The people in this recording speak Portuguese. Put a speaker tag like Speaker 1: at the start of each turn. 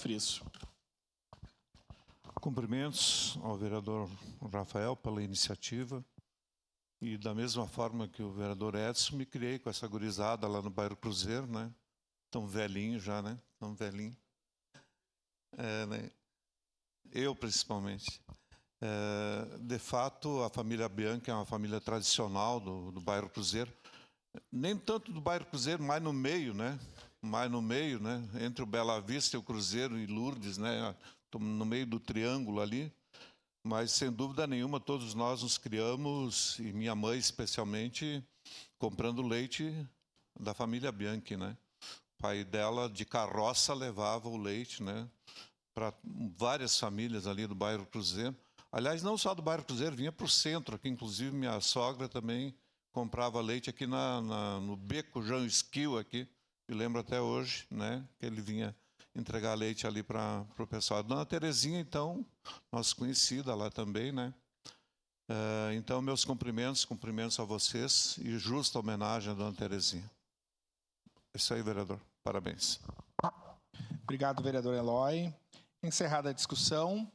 Speaker 1: friso.
Speaker 2: Cumprimentos ao vereador Rafael pela iniciativa. E da mesma forma que o vereador Edson, me criei com essa gurizada lá no bairro Cruzeiro, né? Tão velhinho já, né? Tão velhinho. Né? Eu, principalmente. De fato, a família Bianchi é uma família tradicional do bairro Cruzeiro. Nem tanto do bairro Cruzeiro, mais no meio, né? Mais no meio, né? Entre o Bela Vista e o Cruzeiro e Lourdes, né? No meio do triângulo ali. Mas, sem dúvida nenhuma, todos nós nos criamos, e minha mãe especialmente, comprando leite da família Bianchi, né? O pai dela, de carroça, levava o leite, né? Para várias famílias ali do bairro Cruzeiro. Aliás, não só do bairro Cruzeiro, vinha para o centro, aqui inclusive minha sogra também comprava leite aqui no Beco João Esquil, aqui, me lembro até hoje, né? Que ele vinha entregar leite ali para o pessoal. A dona Terezinha, então, nossa conhecida lá também, né? Então, meus cumprimentos a vocês e justa homenagem à dona Terezinha. É isso aí, vereador. Parabéns.
Speaker 1: Obrigado, vereador Eloy. Encerrada a discussão.